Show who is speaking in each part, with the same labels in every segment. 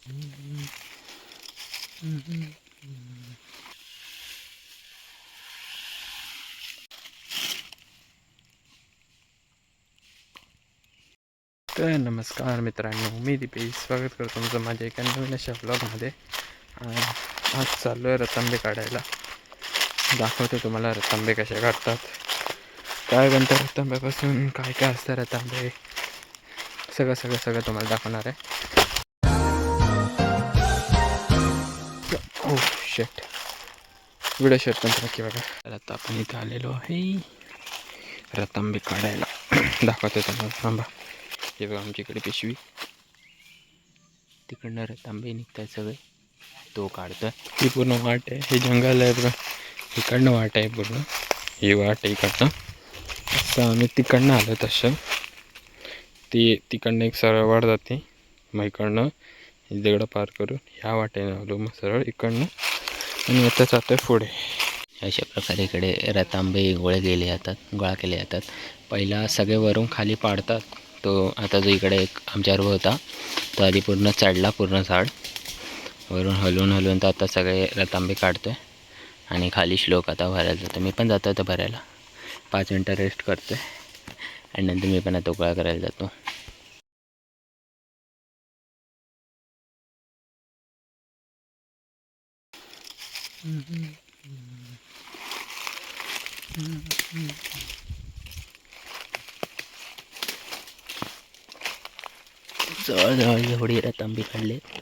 Speaker 1: तर नमस्कार मित्रांनो, मी दीपेश स्वागत करतो तुमचं माझ्या एका नवीन अशा ब्लॉगमध्ये. आज चाललो आहे रतांबे काढायला. दाखवतो तुम्हाला रतांबे कसे काढतात, काय बनतं रतांब्यापासून, काय काय असतं रतांबे, सगळं तुम्हाला दाखवणार आहे. ओ शेट, व्हिडिओ शूट पण नक्की बघा. तर आता आपण इथं आलेलो आहे रतांबे काढायला. दाखवतो तुम्हाला, थांबा. हे बघा आमच्या इकडे पिशवी, तिकडनं रतांबे निघतात सगळे, तो काढतोय. ही पूर्ण वाट आहे, हे जंगल आहे बघा, इकडनं वाट आहे पूर्ण, ही वाट आहे इकडनं. असं आम्ही तिकडनं आलो, तसं ती तिकडनं एक सरळ वाट जाते, मग इकडनं दगडं पार करून ह्या वाटेनं आलो मग सरळ इकडनं, आणि आता जातोय पुढे. अशा प्रकारे इकडे रतांबे गोळा केले जातात. पहिला सगळे वरून खाली पाडतात. तो आता जो इकडे एक आमच्यावर होता तो आधी पूर्ण चढला, पूर्ण झाड वरून हलवून तर आता सगळे रतांबे काढतोय आणि खाली श्लोक आता भरायला जातो. मी पण जातो आता भरायला, 5 मिनटं रेस्ट करतोय आणि नंतर मी पण आता गोळा करायला जातो. जवळजवळ एवढी रतांबे काढलेत,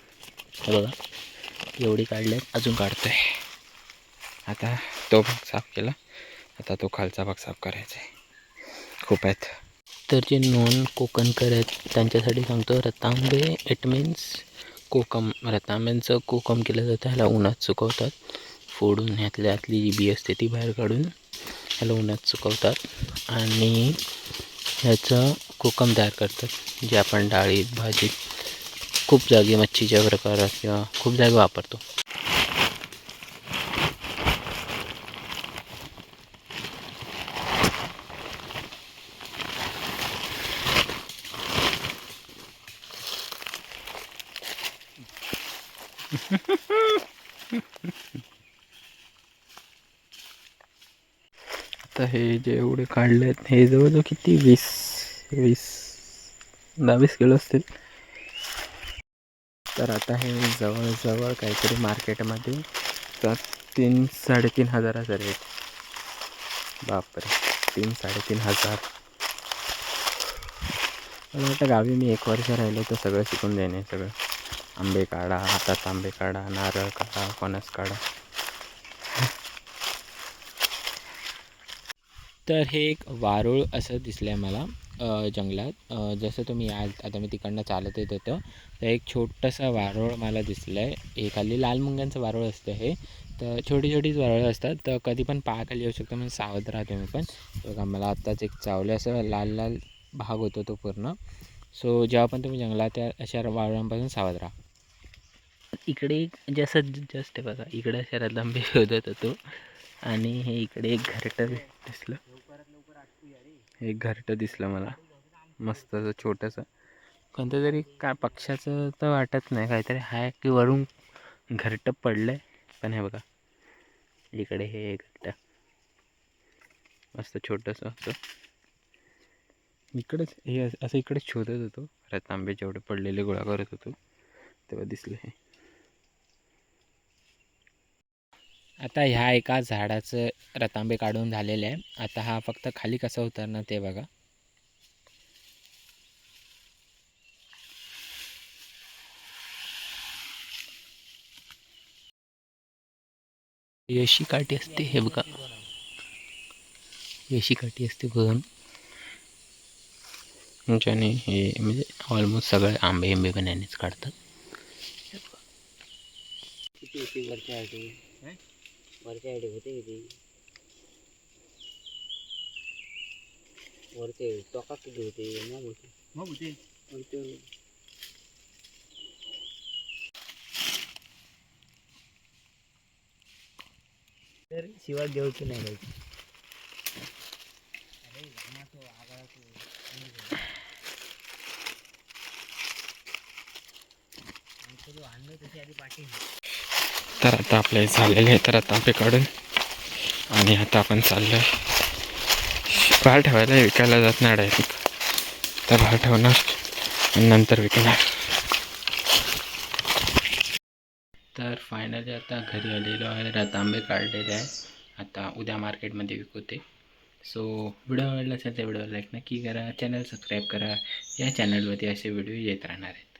Speaker 1: हे बघा एवढी काढलेत, अजून काढतोय. आता तो भाग साफ केला, आता तो खालचा भाग साफ करायचा आहे. खूप आहेत. तर जे नॉन कोकणकर आहेत त्यांच्यासाठी सांगतो, रतांबे इट मीन्स कोकम. रतांब्यांचं कोकम केलं जातं, ह्याला उन्हात सुकवतात, फोडून ह्यातली जी बी असते ती बाहेर काढून ह्याला उन्हात सुकवतात आणि ह्याचं कोकम तयार करतात, जे आपण डाळीत, भाजीत, खूप जागी मच्छीच्या प्रकारात किंवा खूप जागी वापरतो. आता हे जे एवढे काढले आहेत, हे जवळजवळ किती 10-20 किलो असतील. तर आता हे जवळजवळ काहीतरी मार्केटमध्ये 3-3.5 हजाराचा रेट. बापरे, 3-3.5 हजार. मला वाटतं गावी मी 1 वर्ष राहिलो तर सगळं शिकून देणे. सगळं आंबे काढा, हातात आंबे काढा, नारळ काढा, फणस काढा. तर हे एक वारूळ असं दिसलं आहे मला जंगलात. जसं तुम्ही याल, आता मी तिकडनं चालत येत होतं तर एक छोटंसं वारूळ मला दिसलं आहे. हे खाली लाल मुंग्यांचं वारूळ असतं हे. तर छोटीच वारूळ असतात, तर कधी पण पायाखाली येऊ शकतं, म्हणजे सावध राहतो मी पण. बघा मला आत्ताच एक चावलं, असं लाल भाग होतो तो पूर्ण. सो जेव्हा पण तुम्ही जंगलात या, अशा वारुळांपासून सावध राहा. इकडे जसं जस्ट बघा, इकडे अशा रतांबे शोधत होतो आणि हे इकडे एक घरटं दिसलं. एक घरटं दिसलं मला, मस्त असं छोटंसं, कोणतं तरी काय पक्षाचं तर वाटत नाही, काहीतरी आहे की वरून घरटं पडलंय. पण हे बघा इकडे हे घरटं मस्त छोटंसं असं, इकडेच हे असं इकडेच शोधत होतो. रतांबे जेवढे पडलेले गोळा करत होतो तेव्हा दिसलं हे. आता ह्या एका झाडाचं रतांबे काढून झालेले आहे. आता हा फक्त खाली कसं उतरणार ते बघा. अशी काठी असते, हे बघा अशी काठी असते बघून, ज्याने हे म्हणजे ऑलमोस्ट सगळे आंबे पण यानेच काढतात. किती होती वरच्या आयडी होते किती वरचे टोका किती होते, मग होते तर शिवाय घेऊची नाही पाहिजे. तर आता आपले झालेले आहे तर तांबे काढून आणि आता आपण चाललो आहे बाहेर ठेवायला. विकायला जात नाही डायरेक्ट, तर बाहेर ठेवणार आणि नंतर विकणार. तर फायनली आता घरी आलेलो आहे, रतांबे काढलेले आहे. आता उद्या मार्केटमध्ये विकू ते. सो व्हिडिओ आवडला असेल तर व्हिडिओ लाईक नक्की करा, चॅनल सबस्क्राईब करा. या चॅनलवरती असे व्हिडिओ येत राहणार आहेत.